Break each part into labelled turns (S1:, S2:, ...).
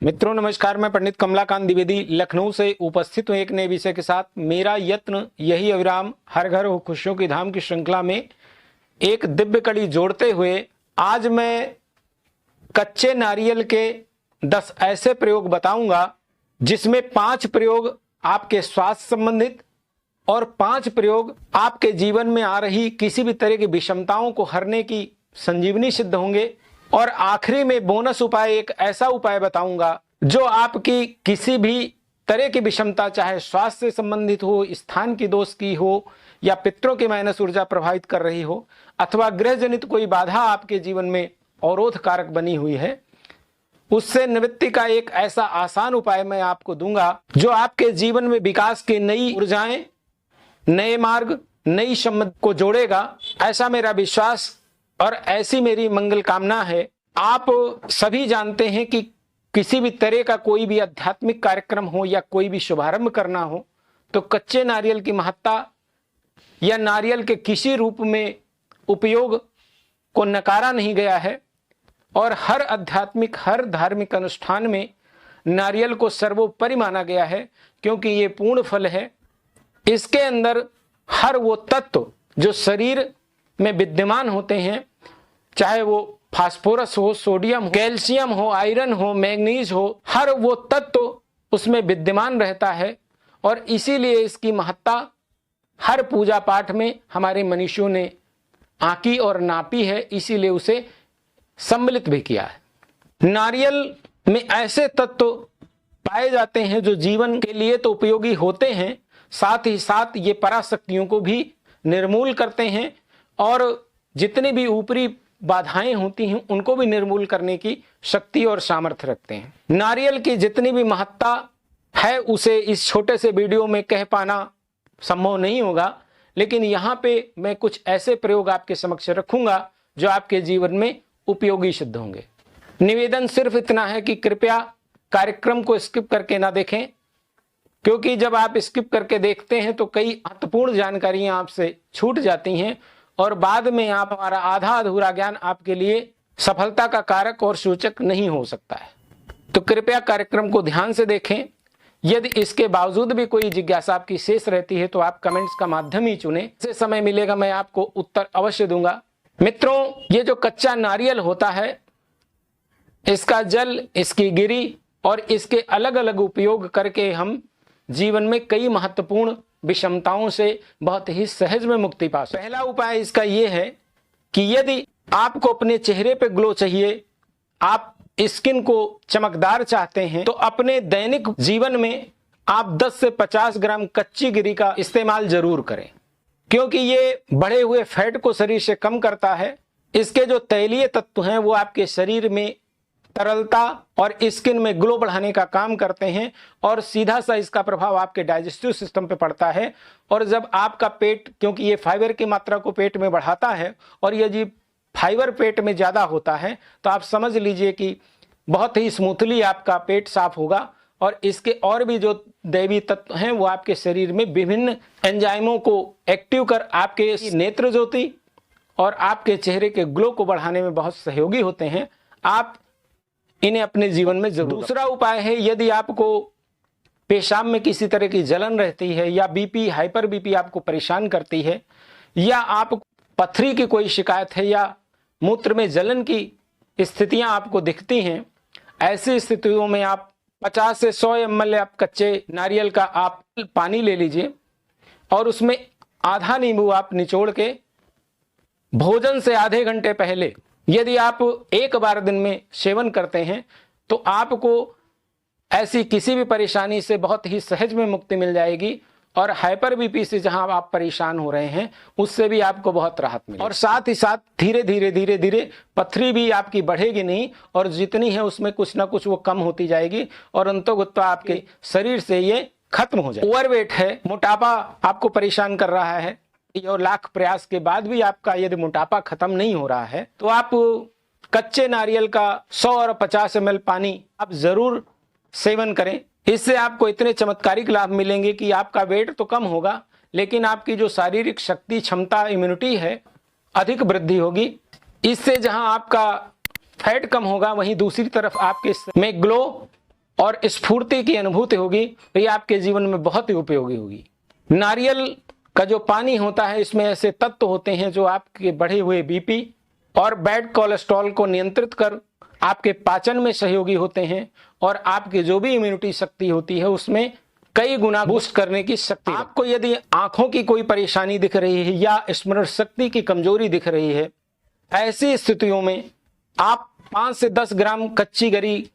S1: मित्रों नमस्कार, मैं पंडित कमलाकांत द्विवेदी लखनऊ से उपस्थित हूँ एक नए विषय के साथ। मेरा यत्न यही अविराम, हर घर हो खुशियों की धाम की श्रृंखला में एक दिव्य कड़ी जोड़ते हुए आज मैं कच्चे नारियल के 10 ऐसे प्रयोग बताऊंगा जिसमें 5 प्रयोग आपके स्वास्थ्य संबंधित और 5 प्रयोग आपके जीवन में आ रही किसी भी तरह की विषमताओं को हरने की संजीवनी सिद्ध होंगे। और आखिरी में बोनस उपाय, एक ऐसा उपाय बताऊंगा जो आपकी किसी भी तरह की विषमता, चाहे स्वास्थ्य से संबंधित हो, स्थान की दोष की हो, या पितरों की माइनस ऊर्जा प्रभावित कर रही हो, अथवा ग्रह जनित कोई बाधा आपके जीवन में अवरोध कारक बनी हुई है, उससे निवृत्ति का एक ऐसा आसान उपाय मैं आपको दूंगा जो आपके जीवन में विकास की नई ऊर्जाएं, नए मार्ग, नई सम्मत को जोड़ेगा। ऐसा मेरा विश्वास और ऐसी मेरी मंगल कामना है। आप सभी जानते हैं कि किसी भी तरह का कोई भी आध्यात्मिक कार्यक्रम हो या कोई भी शुभारंभ करना हो तो कच्चे नारियल की महत्ता या नारियल के किसी रूप में उपयोग को नकारा नहीं गया है। और हर आध्यात्मिक, हर धार्मिक अनुष्ठान में नारियल को सर्वोपरि माना गया है, क्योंकि ये पूर्ण फल है। इसके अंदर हर वो तत्व जो शरीर में विद्यमान होते हैं, चाहे वो फास्फोरस हो, सोडियम हो, कैल्शियम हो, आयरन हो, मैग्नीज हो, हर वो तत्व उसमें विद्यमान रहता है। और इसीलिए इसकी महत्ता हर पूजा पाठ में हमारे मनीषियों ने आंकी और नापी है, इसीलिए उसे सम्मिलित भी किया है। नारियल में ऐसे तत्व पाए जाते हैं जो जीवन के लिए तो उपयोगी होते हैं, साथ ही साथ ये पराशक्तियों को भी निर्मूल करते हैं और जितनी भी ऊपरी बाधाएं होती हैं उनको भी निर्मूल करने की शक्ति और सामर्थ्य रखते हैं। नारियल की जितनी भी महत्ता है उसे इस छोटे से वीडियो में कह पाना संभव नहीं होगा, लेकिन यहाँ पे मैं कुछ ऐसे प्रयोग आपके समक्ष रखूंगा जो आपके जीवन में उपयोगी सिद्ध होंगे। निवेदन सिर्फ इतना है कि कृपया कार्यक्रम को स्किप करके ना देखें, क्योंकि जब आप स्किप करके देखते हैं तो कई महत्वपूर्ण जानकारियां आपसे छूट जाती हैं और बाद में आप हमारा आधा अधूरा ज्ञान आपके लिए सफलता का कारक और सूचक नहीं हो सकता है। तो कृपया कार्यक्रम को ध्यान से देखें। यदि इसके बावजूद भी कोई जिज्ञासा आपकी शेष रहती है तो आप कमेंट्स का माध्यम ही चुनें, जैसे समय मिलेगा मैं आपको उत्तर अवश्य दूंगा। मित्रों, ये जो कच्चा नारियल होता है, इसका जल, इसकी गिरी और इसके अलग अलग उपयोग करके हम जीवन में कई महत्वपूर्ण विषमताओं से बहुत ही सहज में मुक्ति पा सकते हैं। पहला उपाय इसका यह है कि यदि आपको अपने चेहरे पे ग्लो चाहिए, आप स्किन को चमकदार चाहते हैं, तो अपने दैनिक जीवन में आप 10 से 50 ग्राम कच्ची गिरी का इस्तेमाल जरूर करें, क्योंकि ये बढ़े हुए फैट को शरीर से कम करता है। इसके जो तैलीय तत्व हैं वो आपके शरीर में तरलता और स्किन में ग्लो बढ़ाने का काम करते हैं और सीधा सा इसका प्रभाव आपके डाइजेस्टिव सिस्टम पे पड़ता है। और जब आपका पेट, क्योंकि ये फाइबर की मात्रा को पेट में बढ़ाता है और यदि फाइबर पेट में ज़्यादा होता है तो आप समझ लीजिए कि बहुत ही स्मूथली आपका पेट साफ होगा। और इसके और भी जो दैवीय तत्व हैं वो आपके शरीर में विभिन्न एंजाइमों को एक्टिव कर आपके नेत्र ज्योति और आपके चेहरे के ग्लो को बढ़ाने में बहुत सहयोगी होते हैं। आप इन्हें अपने जीवन में जरूर। दूसरा उपाय है, यदि आपको पेशाब में किसी तरह की जलन रहती है या बीपी, हाइपर बीपी आपको परेशान करती है, या आप पथरी की कोई शिकायत है या मूत्र में जलन की स्थितियां आपको दिखती हैं, ऐसी स्थितियों में आप 50 से 100 ml आप कच्चे नारियल का आप पानी ले लीजिए और उसमें आधा नींबू आप निचोड़ के भोजन से आधे घंटे पहले यदि आप एक बार दिन में सेवन करते हैं तो आपको ऐसी किसी भी परेशानी से बहुत ही सहज में मुक्ति मिल जाएगी। और हाइपर बीपी से जहां आप परेशान हो रहे हैं उससे भी आपको बहुत राहत मिलेगी। और साथ ही साथ धीरे धीरे पथरी भी आपकी बढ़ेगी नहीं और जितनी है उसमें कुछ ना कुछ वो कम होती जाएगी और अंततः आपके शरीर से ये खत्म हो जाएगा। ओवरवेट है, मोटापा आपको परेशान कर रहा है और लाख प्रयास के बाद भी आपका यदि मोटापा खत्म नहीं हो रहा है तो आप कच्चे नारियल का 100 और 50 ml पानी आप जरूर सेवन करें। इससे आपको इतने चमत्कारिक लाभ मिलेंगे कि आपका वेट तो कम होगा, लेकिन आपकी जो शारीरिक शक्ति, क्षमता, इम्यूनिटी है अधिक वृद्धि होगी। इससे जहां आपका फैट कम होगा वहीं दूसरी तरफ आपके में ग्लो और स्फूर्ति की अनुभूति होगी, तो ये आपके जीवन में बहुत ही उपयोगी होगी। नारियल का जो पानी होता है, इसमें ऐसे तत्व होते हैं जो आपके बढ़े हुए बीपी और बैड कोलेस्ट्रॉल को नियंत्रित कर आपके पाचन में सहयोगी होते हैं और आपकी जो भी इम्यूनिटी शक्ति होती है उसमें कई गुना बूस्ट करने की शक्ति। आपको यदि आंखों की कोई परेशानी दिख रही है या स्मरण शक्ति की कमजोरी दिख रही है, ऐसी स्थितियों में आप 5 से 10 ग्राम कच्ची गरी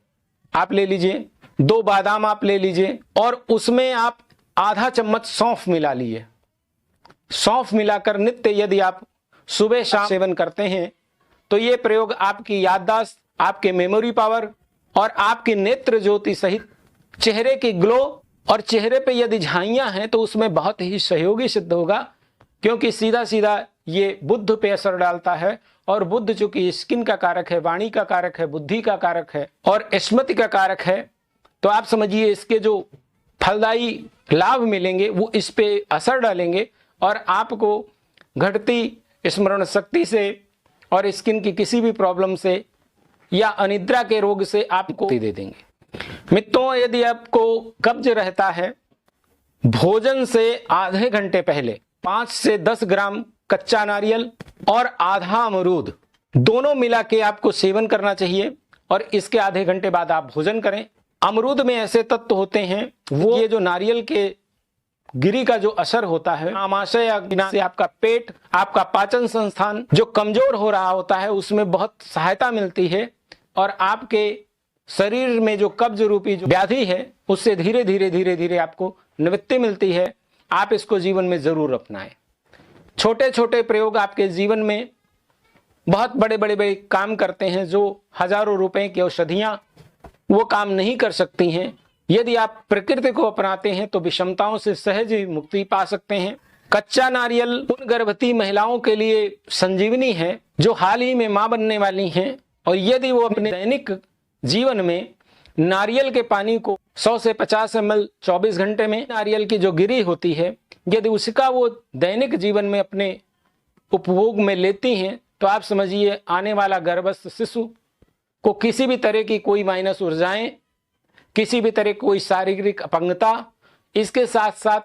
S1: आप ले लीजिए, 2 बादाम आप ले लीजिए और उसमें आप आधा चम्मच सौंफ मिला लीजिए। सौंफ मिलाकर नित्य यदि आप सुबह शाम सेवन करते हैं तो ये प्रयोग आपकी याददाश्त, आपके मेमोरी पावर और आपकी नेत्र ज्योति सहित चेहरे की ग्लो और चेहरे पे यदि झाइयां हैं तो उसमें बहुत ही सहयोगी सिद्ध होगा, क्योंकि सीधा सीधा ये बुद्ध पे असर डालता है और बुद्ध चूंकि स्किन का कारक है, वाणी का कारक है, बुद्धि का कारक है और स्मृति का कारक है, तो आप समझिए इसके जो फलदायी लाभ मिलेंगे वो इस पे असर डालेंगे और आपको घटती स्मरण शक्ति से और स्किन की किसी भी प्रॉब्लम से या अनिद्रा के रोग से आपको दे देंगे। मित्रों, यदि आपको कब्ज रहता है, भोजन से आधे घंटे पहले 5 से 10 ग्राम कच्चा नारियल और आधा अमरूद दोनों मिला के आपको सेवन करना चाहिए और इसके आधे घंटे बाद आप भोजन करें। अमरूद में ऐसे तत्व होते हैं, वो ये जो नारियल के गिरी का जो असर होता है, आमाशय या से आपका पेट, आपका पाचन संस्थान जो कमजोर हो रहा होता है उसमें बहुत सहायता मिलती है और आपके शरीर में जो कब्ज रूपी जो व्याधि है उससे धीरे धीरे धीरे धीरे आपको निवृत्ति मिलती है। आप इसको जीवन में जरूर अपनाएं। छोटे छोटे प्रयोग आपके जीवन में बहुत बड़े बड़े काम करते हैं। जो हजारों रुपए की औषधियां वो काम नहीं कर सकती हैं। यदि आप प्रकृति को अपनाते हैं तो विषमताओं से सहज ही मुक्ति पा सकते हैं। कच्चा नारियल उन गर्भवती महिलाओं के लिए संजीवनी है जो हाल ही में मां बनने वाली हैं, और यदि वो अपने दैनिक जीवन में नारियल के पानी को 100 से 50 ml 24 घंटे में, नारियल की जो गिरी होती है यदि उसका वो दैनिक जीवन में अपने उपभोग में लेती हैं तो आप समझिए आने वाला गर्भस्थ शिशु को किसी भी तरह की कोई माइनस ऊर्जाएं, किसी भी तरह की कोई शारीरिक अपंगता, इसके साथ साथ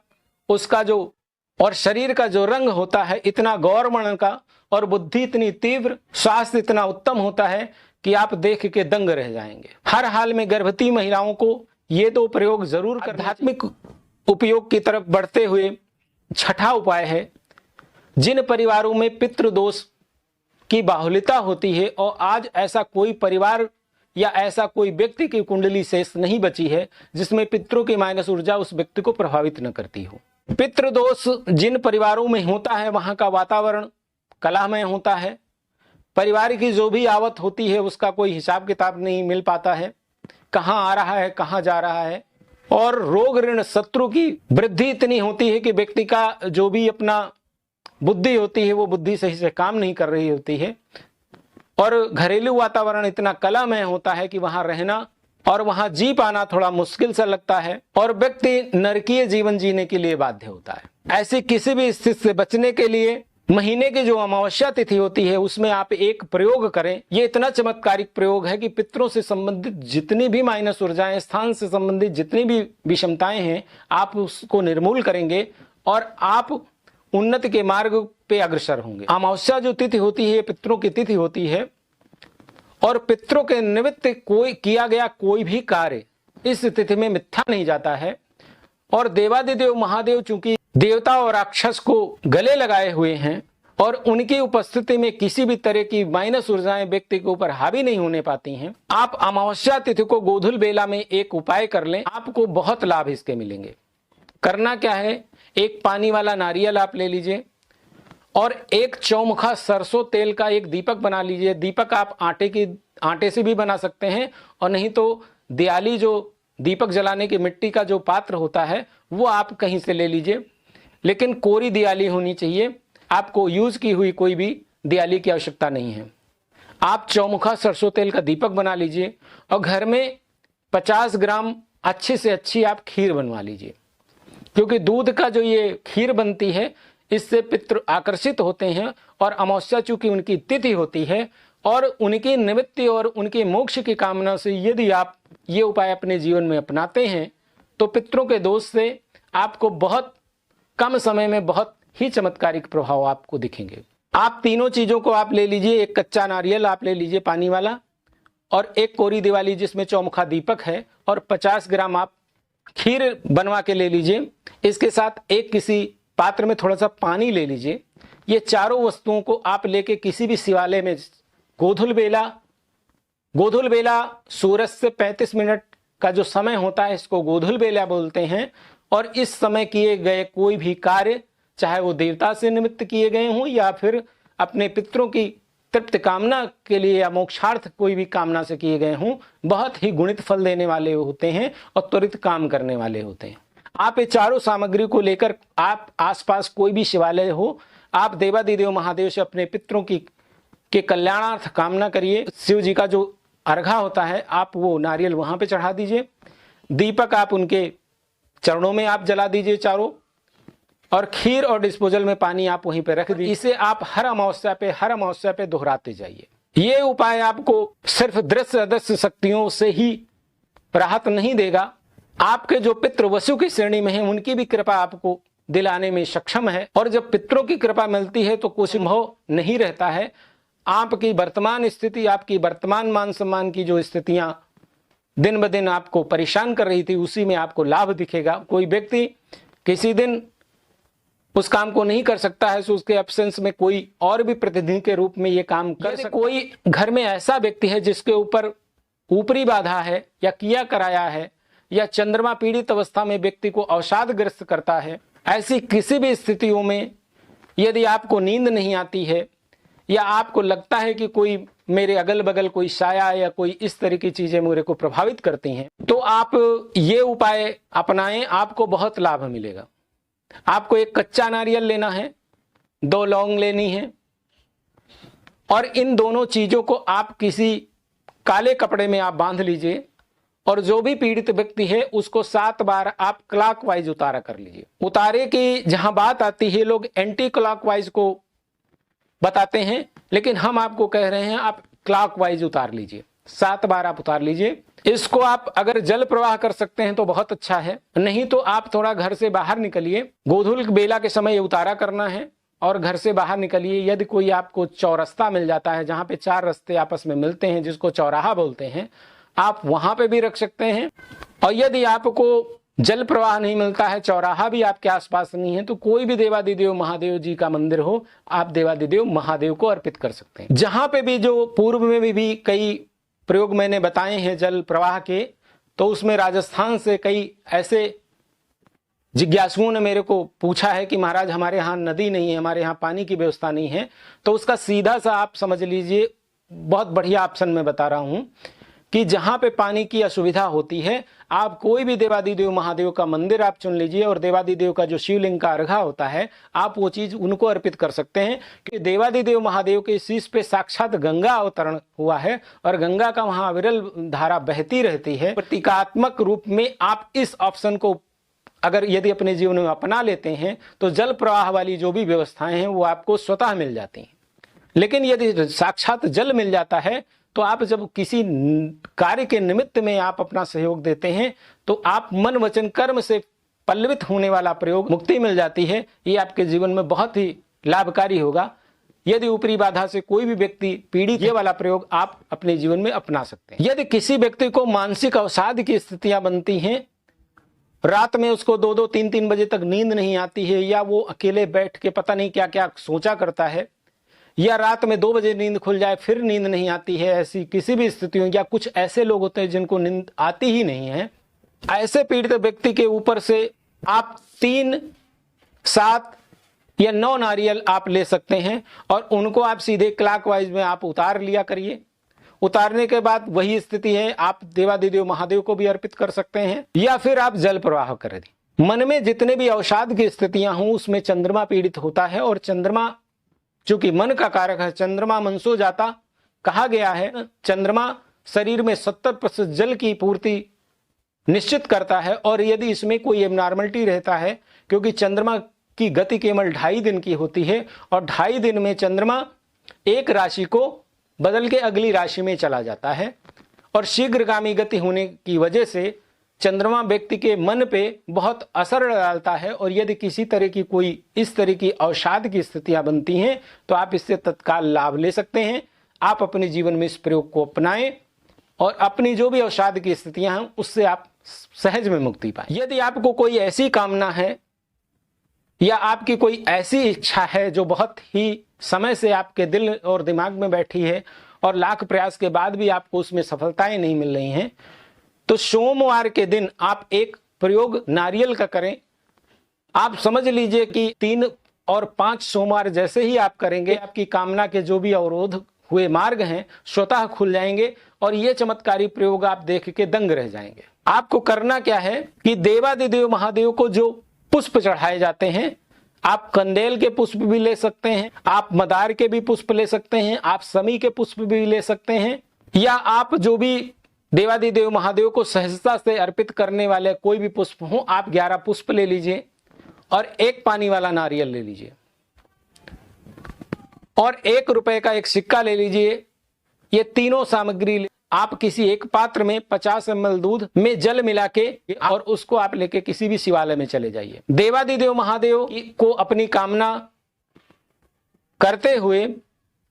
S1: उसका जो और शरीर का जो रंग होता है इतना गौरवर्ण का और बुद्धि इतनी तीव्र, स्वास्थ्य इतना उत्तम होता है कि आप देख के दंग रह जाएंगे। हर हाल में गर्भवती महिलाओं को ये दो प्रयोग जरूर कर। आध्यात्मिक उपयोग की तरफ बढ़ते हुए छठा उपाय है, जिन परिवारों में पितृदोष की बाहुल्यता होती है और आज ऐसा कोई परिवार या ऐसा कोई व्यक्ति की कुंडली शेष नहीं बची है जिसमें पितरों की माइनस ऊर्जा उस व्यक्ति को प्रभावित न करती हो। पितृदोष जिन परिवारों में होता है वहां का वातावरण कलहमय होता है। परिवार की जो भी आवत होती है उसका कोई हिसाब किताब नहीं मिल पाता है, कहाँ आ रहा है कहाँ जा रहा है, और रोग ऋण शत्रु की वृद्धि इतनी होती है कि व्यक्ति का जो भी अपना बुद्धि होती है वो बुद्धि सही से काम नहीं कर रही होती है, और घरेलू वातावरण इतना कलहमय होता है कि वहां रहना और वहां जी पाना थोड़ा मुश्किल सा लगता है और व्यक्ति नरकीय जीवन जीने के लिए बाध्य होता है। ऐसी किसी भी स्थिति से बचने के लिए महीने की जो अमावस्या तिथि होती है उसमें आप एक प्रयोग करें। ये इतना चमत्कारिक प्रयोग है कि पितरों से संबंधित जितनी भी माइनस ऊर्जाएं, स्थान से संबंधित जितनी भी विषमताएं हैं, आप उसको निर्मूल करेंगे और आप उन्नति के मार्ग पे अग्रसर होंगे। अमावस्या जो तिथि होती है पितरों की तिथि होती है और पितरों के निमित्त कोई किया गया कोई भी कार्य इस तिथि में मिथ्या नहीं जाता है। और देवादिदेव महादेव चूंकि देवता और राक्षस को गले लगाए हुए हैं और उनकी उपस्थिति में किसी भी तरह की माइनस ऊर्जाएं व्यक्ति के ऊपर हावी नहीं होने पाती हैं। आप अमावस्या तिथि को गोधूल बेला में एक उपाय कर लें, आपको बहुत लाभ इसके मिलेंगे। करना क्या है, एक पानी वाला नारियल आप ले लीजिए और एक चौमुखा सरसों तेल का एक दीपक बना लीजिए। दीपक आप आटे से भी बना सकते हैं और नहीं तो दियाली जो दीपक जलाने की मिट्टी का जो पात्र होता है वो आप कहीं से ले लीजिए, लेकिन कोरी दियाली होनी चाहिए। आपको यूज की हुई कोई भी दियाली की आवश्यकता नहीं है। आप चौमुखा सरसों तेल का दीपक बना लीजिए और घर में 50 ग्राम अच्छी से अच्छी आप खीर बनवा लीजिए, क्योंकि दूध का जो ये खीर बनती है इससे पितृ आकर्षित होते हैं और अमावस्या चूंकि उनकी तिथि होती है और उनकी निवृत्ति और उनके मोक्ष की कामना से यदि आप ये उपाय अपने जीवन में अपनाते हैं तो पितरों के दोष से आपको बहुत कम समय में बहुत ही चमत्कारिक प्रभाव आपको दिखेंगे। आप तीनों चीजों को आप ले लीजिए, एक कच्चा नारियल आप ले लीजिए पानी वाला, और एक कोरी दिवाली जिसमें चौमुखा दीपक है, और 50 ग्राम आप खीर बनवा के ले लीजिए। इसके साथ एक किसी पात्र में थोड़ा सा पानी ले लीजिए। ये चारों वस्तुओं को आप लेके किसी भी शिवालय में गोधुल बेला सूरज से 35 मिनट का जो समय होता है इसको गोधुल बेला बोलते हैं, और इस समय किए गए कोई भी कार्य, चाहे वो देवता से निमित्त किए गए हों या फिर अपने पितरों की तृप्त कामना के लिए या मोक्षार्थ कोई भी कामना से किए गए हों, बहुत ही गुणित फल देने वाले होते हैं और त्वरित काम करने वाले होते हैं। आप ये चारों सामग्री को लेकर आप आसपास कोई भी शिवालय हो, आप देवादिदेव महादेव से अपने पितरों के कल्याणार्थ कामना करिए। शिव जी का जो अर्घा होता है आप वो नारियल वहां पे चढ़ा दीजिए, दीपक आप उनके चरणों में आप जला दीजिए चारों, और खीर और डिस्पोजल में पानी आप वहीं पे रख दीजिए। इसे आप हर अमावस्या पे दोहराते जाइए। ये उपाय आपको सिर्फ दृश्य अदृश्य शक्तियों से ही राहत नहीं देगा, आपके जो पितृ वसु की श्रेणी में है उनकी भी कृपा आपको दिलाने में सक्षम है। और जब पितरों की कृपा मिलती है तो कुछ संभव नहीं रहता है। आपकी वर्तमान स्थिति, आपकी वर्तमान मान सम्मान की जो स्थितियां दिन ब दिन आपको परेशान कर रही थी, उसी में आपको लाभ दिखेगा। कोई व्यक्ति किसी दिन उस काम को नहीं कर सकता है तो उसके एब्सेंस में कोई और भी प्रतिनिधि के रूप में ये काम कर सकता है। कोई घर में ऐसा व्यक्ति है जिसके ऊपर ऊपरी बाधा है या किया कराया है, या चंद्रमा पीड़ित अवस्था में व्यक्ति को अवसादग्रस्त करता है, ऐसी किसी भी स्थितियों में यदि आपको नींद नहीं आती है या आपको लगता है कि कोई मेरे अगल बगल कोई साया या कोई इस तरह की चीजें मेरे को प्रभावित करती हैं, तो आप ये उपाय अपनाएं, आपको बहुत लाभ मिलेगा। आपको एक कच्चा नारियल लेना है, 2 लौंग लेनी है, और इन दोनों चीजों को आप किसी काले कपड़े में आप बांध लीजिए, और जो भी पीड़ित व्यक्ति है उसको 7 बार आप क्लॉकवाइज उतारा कर लीजिए। उतारे की जहां बात आती है लोग एंटी क्लॉकवाइज को बताते हैं, लेकिन हम आपको कह रहे हैं आप क्लॉकवाइज उतार लीजिए, 7 बार आप उतार लीजिए। इसको आप अगर जल प्रवाह कर सकते हैं तो बहुत अच्छा है, नहीं तो आप थोड़ा घर से बाहर निकलिए। गोधुल बेला के समय ये उतारा करना है और घर से बाहर निकलिए। यदि कोई आपको चौरस्ता मिल जाता है जहां पे 4 रास्ते आपस में मिलते हैं, जिसको चौराहा बोलते हैं, आप वहां पे भी रख सकते हैं। और यदि आपको जल प्रवाह नहीं मिलता है, चौराहा भी आपके आसपास नहीं है, तो कोई भी देवादिदेव महादेव जी का मंदिर हो, आप देवादिदेव महादेव को अर्पित कर सकते हैं। जहां पे भी जो पूर्व में भी कई प्रयोग मैंने बताए हैं जल प्रवाह के, तो उसमें राजस्थान से कई ऐसे जिज्ञासुओं ने मेरे को पूछा है कि महाराज हमारे यहाँ नदी नहीं है, हमारे यहाँ पानी की व्यवस्था नहीं है। तो उसका सीधा सा आप समझ लीजिए, बहुत बढ़िया ऑप्शन मैं बता रहा हूं कि जहां पे पानी की असुविधा होती है, आप कोई भी देवादिदेव महादेव का मंदिर आप चुन लीजिए, और देवादिदेव का जो शिवलिंग का अर्घा होता है आप वो चीज उनको अर्पित कर सकते हैं। कि देवादिदेव महादेव के शीश पे साक्षात गंगा अवतरण हुआ है और गंगा का वहां अविरल धारा बहती रहती है। प्रतीकात्मक रूप में आप इस ऑप्शन को अगर यदि अपने जीवन में अपना लेते हैं तो जल प्रवाह वाली जो भी व्यवस्थाएं हैं वो आपको स्वतः मिल जाती हैं। लेकिन यदि साक्षात जल मिल जाता है तो आप जब किसी कार्य के निमित्त में आप अपना सहयोग देते हैं तो आप मन वचन कर्म से पल्लवित होने वाला प्रयोग मुक्ति मिल जाती है। ये आपके जीवन में बहुत ही लाभकारी होगा। यदि ऊपरी बाधा से कोई भी व्यक्ति पीड़ित, ये वाला प्रयोग आप अपने जीवन में अपना सकते हैं। यदि किसी व्यक्ति को मानसिक अवसाद की स्थितियां बनती हैं, रात में उसको 2-2, 3-3 बजे तक नींद नहीं आती है, या वो अकेले बैठ के पता नहीं क्या क्या सोचा करता है, या रात में 2 बजे नींद खुल जाए फिर नींद नहीं आती है, ऐसी किसी भी स्थितियों, या कुछ ऐसे लोग होते हैं जिनको नींद आती ही नहीं है, ऐसे पीड़ित व्यक्ति के ऊपर से आप 3, 7 या 9 नारियल आप ले सकते हैं और उनको आप सीधे क्लॉकवाइज में आप उतार लिया करिए। उतारने के बाद वही स्थिति है, आप देवादिदेव महादेव को भी अर्पित कर सकते हैं, या फिर आप जल प्रवाह कर दें। मन में जितने भी अवसाद की स्थितियां हों उसमें चंद्रमा पीड़ित होता है, और चंद्रमा चूंकि मन का कारक है, चंद्रमा मनसो जाता कहा गया है। चंद्रमा शरीर में 70% जल की पूर्ति निश्चित करता है, और यदि इसमें कोई एबनॉर्मलिटी रहता है, क्योंकि चंद्रमा की गति केवल 2.5 दिन की होती है, और 2.5 दिन में चंद्रमा एक राशि को बदल के अगली राशि में चला जाता है और शीघ्रगामी गति होने की वजह से चंद्रमा व्यक्ति के मन पे बहुत असर डालता है और यदि किसी तरह की कोई इस तरह की अवसाद की स्थितियां बनती हैं तो आप इससे तत्काल लाभ ले सकते हैं। आप अपने जीवन में इस प्रयोग को अपनाएं और अपनी जो भी अवसाद की स्थितियां हैं उससे आप सहज में मुक्ति पाएं। यदि आपको कोई ऐसी कामना है या आपकी कोई ऐसी इच्छा है जो बहुत ही समय से आपके दिल और दिमाग में बैठी है और लाख प्रयास के बाद भी आपको उसमें सफलताएं नहीं मिल रही हैं, तो सोमवार के दिन आप एक प्रयोग नारियल का करें। आप समझ लीजिए कि 3 और 5 सोमवार जैसे ही आप करेंगे आपकी कामना के जो भी अवरोध हुए मार्ग हैं स्वतः खुल जाएंगे और ये चमत्कारी प्रयोग आप देख के दंग रह जाएंगे। आपको करना क्या है कि देवादिदेव महादेव को जो पुष्प चढ़ाए जाते हैं, आप कंदेल के पुष्प भी ले सकते हैं, आप मदार के भी पुष्प ले सकते हैं, आप समी के पुष्प भी ले सकते हैं, या आप जो भी देवादिदेव महादेव को सहजता से अर्पित करने वाले कोई भी पुष्प हो, आप 11 पुष्प ले लीजिए और 1 पानी वाला नारियल ले लीजिए और 1 रुपए का एक सिक्का ले लीजिए। ये तीनों सामग्री आप किसी एक पात्र में 50 ml दूध में जल मिला के और उसको आप लेके किसी भी शिवालय में चले जाइए। देवादिदेव महादेव को अपनी कामना करते हुए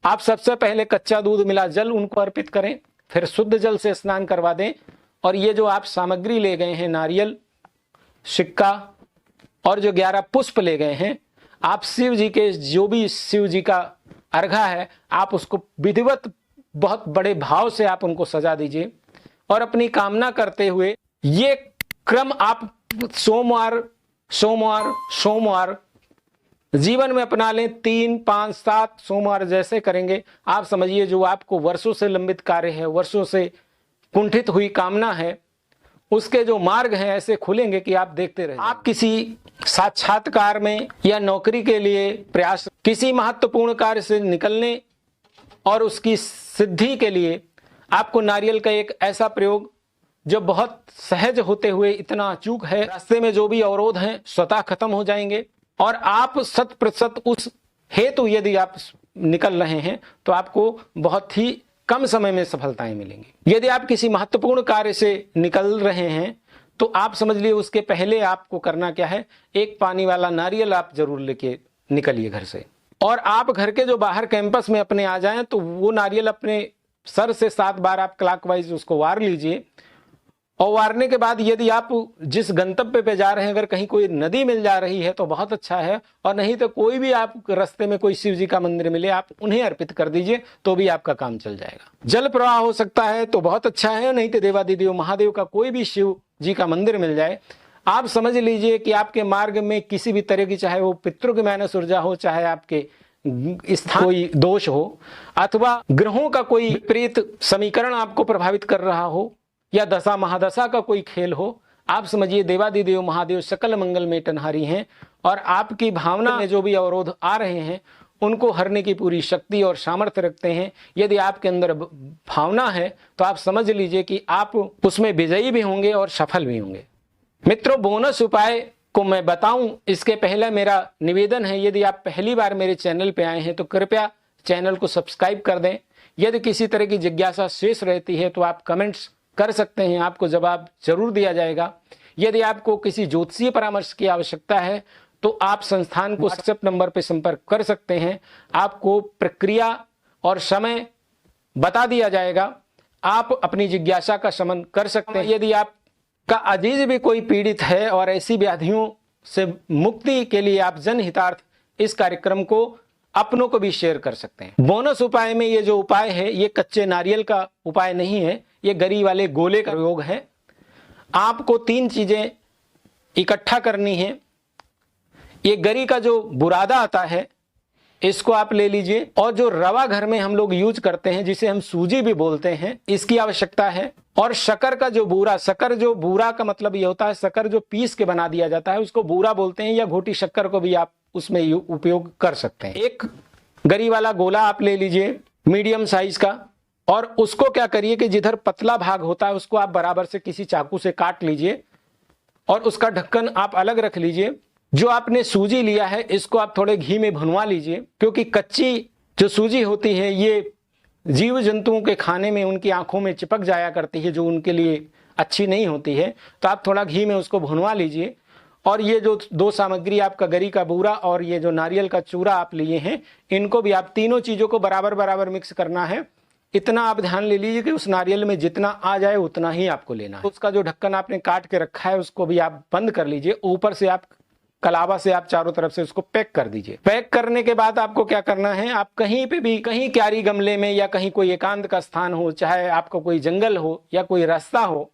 S1: आप सबसे पहले कच्चा दूध मिला जल उनको अर्पित करें, फिर शुद्ध जल से स्नान करवा दें और ये जो आप सामग्री ले गए हैं नारियल, सिक्का और जो 11 पुष्प ले गए हैं, आप शिव जी के जो भी शिव जी का अर्घा है आप उसको विधिवत बहुत बड़े भाव से आप उनको सजा दीजिए और अपनी कामना करते हुए ये क्रम आप सोमवार सोमवार सोमवार जीवन में अपना लें। 3, 5, 7 सोमवार जैसे करेंगे आप समझिए जो आपको वर्षों से लंबित कार्य है, वर्षों से कुंठित हुई कामना है, उसके जो मार्ग हैं ऐसे खुलेंगे कि आप देखते रहे। आप किसी साक्षात्कार में या नौकरी के लिए प्रयास, किसी महत्वपूर्ण कार्य से निकलने और उसकी सिद्धि के लिए आपको नारियल का एक ऐसा प्रयोग जो बहुत सहज होते हुए इतना अचूक है, रास्ते में जो भी अवरोध हैं स्वतः खत्म हो जाएंगे और आप 100% उस हेतु यदि आप निकल रहे हैं तो आपको बहुत ही कम समय में सफलताएं मिलेंगी। यदि आप किसी महत्वपूर्ण कार्य से निकल रहे हैं तो आप समझ लिए उसके पहले आपको करना क्या है, 1 पानी वाला नारियल आप जरूर लेके निकलिए घर से और आप घर के जो बाहर कैंपस में अपने आ जाएं तो वो नारियल अपने सर से 7 बार आप क्लॉकवाइज उसको वार लीजिए और वारने के बाद यदि आप जिस गंतव्य पे जा रहे हैं अगर कहीं कोई नदी मिल जा रही है तो बहुत अच्छा है और नहीं तो कोई भी आप रास्ते में कोई शिव जी का मंदिर मिले आप उन्हें अर्पित कर दीजिए तो भी आपका काम चल जाएगा। जल प्रवाह हो सकता है तो बहुत अच्छा है, नहीं तो देवादिदेव महादेव का कोई भी शिव जी का मंदिर मिल जाए। आप समझ लीजिए कि आपके मार्ग में किसी भी तरह की, चाहे वो पितरों की माइनस ऊर्जा हो, चाहे आपके स्थान कोई दोष हो अथवा ग्रहों का कोई विपरीत समीकरण आपको प्रभावित कर रहा हो या दशा महादशा का कोई खेल हो, आप समझिए देवादिदेव महादेव सकल मंगल में टनहारी हैं और आपकी भावना में जो भी अवरोध आ रहे हैं उनको हरने की पूरी शक्ति और सामर्थ्य रखते हैं। यदि आपके अंदर भावना है तो आप समझ लीजिए कि आप उसमें विजयी भी होंगे और सफल भी होंगे। मित्रों, बोनस उपाय को मैं बताऊं इसके पहले मेरा निवेदन है, यदि आप पहली बार मेरे चैनल पे आए हैं तो कृपया चैनल को सब्सक्राइब कर दें। यदि किसी तरह की जिज्ञासा शेष रहती है तो आप कमेंट्स कर सकते हैं, आपको जवाब जरूर दिया जाएगा। यदि आपको किसी ज्योतिषीय परामर्श की आवश्यकता है तो आप संस्थान को व्हाट्सएप नंबर पर संपर्क कर सकते हैं, आपको प्रक्रिया और समय बता दिया जाएगा, आप अपनी जिज्ञासा का शमन कर सकते हैं। यदि आप का अजीज भी कोई पीड़ित है और ऐसी व्याधियों से मुक्ति के लिए आप जनहितार्थ इस कार्यक्रम को अपनों को भी शेयर कर सकते हैं। बोनस उपाय में ये जो उपाय है ये कच्चे नारियल का उपाय नहीं है, ये गरी वाले गोले का प्रयोग है। आपको 3 चीजें इकट्ठा करनी है। ये गरी का जो बुरादा आता है इसको आप ले लीजिए और जो रवा घर में हम लोग यूज करते हैं जिसे हम सूजी भी बोलते हैं इसकी आवश्यकता है। और शक्कर का जो बूरा, शक्कर जो बूरा का मतलब ये होता है शक्कर जो पीस के बना दिया जाता है उसको बूरा बोलते हैं, या घोटी शक्कर को भी आप उसमें उपयोग कर सकते हैं। एक गरी वाला गोला आप ले लीजिए मीडियम साइज का और उसको क्या करिए कि जिधर पतला भाग होता है उसको आप बराबर से किसी चाकू से काट लीजिए और उसका ढक्कन आप अलग रख लीजिए। जो आपने सूजी लिया है इसको आप थोड़े घी में भुनवा लीजिए, क्योंकि कच्ची जो सूजी होती है ये जीव जंतुओं के खाने में उनकी आंखों में चिपक जाया करती है, जो उनके लिए अच्छी नहीं होती है। तो आप थोड़ा घी में उसको भुनवा लीजिए। और ये जो दो सामग्री आपका गरी का बूरा और ये जो नारियल का चूरा आप लिए हैं, इनको भी आप तीनों चीज़ों को बराबर बराबर मिक्स करना है। इतना आप ध्यान ले लीजिए कि उस नारियल में जितना आ जाए उतना ही आपको लेना है। तो उसका जो ढक्कन आपने काट के रखा है उसको भी आप बंद कर लीजिए। ऊपर से आप कलावा से आप चारों तरफ से उसको पैक कर दीजिए। पैक करने के बाद आपको क्या करना है, आप कहीं पे भी, कहीं क्यारी गमले में या कहीं कोई एकांत का स्थान हो, चाहे आपका कोई जंगल हो या कोई रास्ता हो,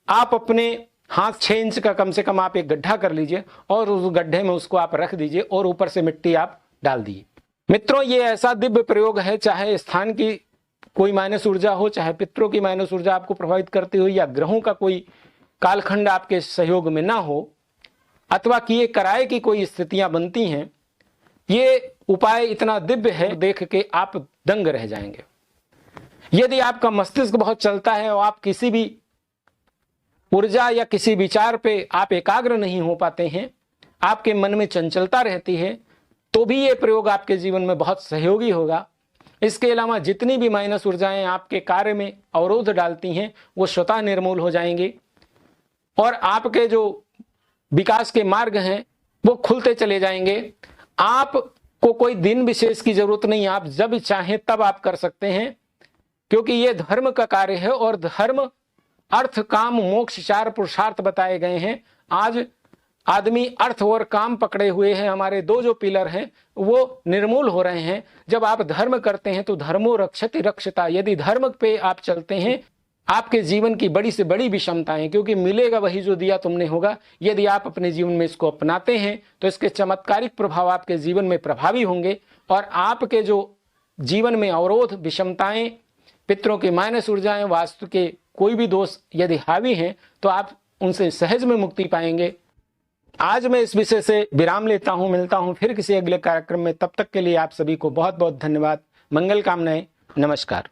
S1: आप अपने हाथ 6 इंच का कम से कम आप एक गड्ढा कर लीजिए और उस गड्ढे में उसको आप रख दीजिए और ऊपर से मिट्टी आप डाल दीजिए। मित्रों, ये ऐसा दिव्य प्रयोग है, चाहे स्थान की कोई माइनस ऊर्जा हो, चाहे पितरों की माइनस ऊर्जा आपको प्रभावित करती हो, या ग्रहों का कोई कालखंड आपके सहयोग में ना हो, अथवा किए कराए की कोई स्थितियां बनती हैं, ये उपाय इतना दिव्य है, देख के आप दंग रह जाएंगे। यदि आपका मस्तिष्क बहुत चलता है और आप किसी भी ऊर्जा या किसी विचार पे आप एकाग्र नहीं हो पाते हैं, आपके मन में चंचलता रहती है, तो भी ये प्रयोग आपके जीवन में बहुत सहयोगी होगा। इसके अलावा जितनी भी माइनस ऊर्जाएं आपके कार्य में अवरोध डालती हैं, वो स्वतः निर्मूल हो जाएंगी और आपके जो विकास के मार्ग हैं वो खुलते चले जाएंगे। आपको कोई दिन विशेष की जरूरत नहीं, आप जब चाहें तब आप कर सकते हैं, क्योंकि ये धर्म का कार्य है और धर्म, अर्थ, काम, मोक्ष 4 पुरुषार्थ बताए गए हैं। आज आदमी अर्थ और काम पकड़े हुए हैं, हमारे 2 जो पिलर हैं वो निर्मूल हो रहे हैं। जब आप धर्म करते हैं तो धर्मो रक्षति रक्षता, यदि धर्म पे आप चलते हैं, आपके जीवन की बड़ी से बड़ी विषमताएं, क्योंकि मिलेगा वही जो दिया तुमने होगा, यदि आप अपने जीवन में इसको अपनाते हैं तो इसके चमत्कारिक प्रभाव आपके जीवन में प्रभावी होंगे और आपके जो जीवन में अवरोध, विषमताएं, पितरों की माइनस ऊर्जाएं, वास्तु के कोई भी दोष यदि हावी हैं तो आप उनसे सहज में मुक्ति पाएंगे। आज मैं इस विषय से विराम लेता हूं, मिलता हूं फिर किसी अगले कार्यक्रम में। तब तक के लिए आप सभी को बहुत बहुत धन्यवाद। मंगल कामनाएं। नमस्कार।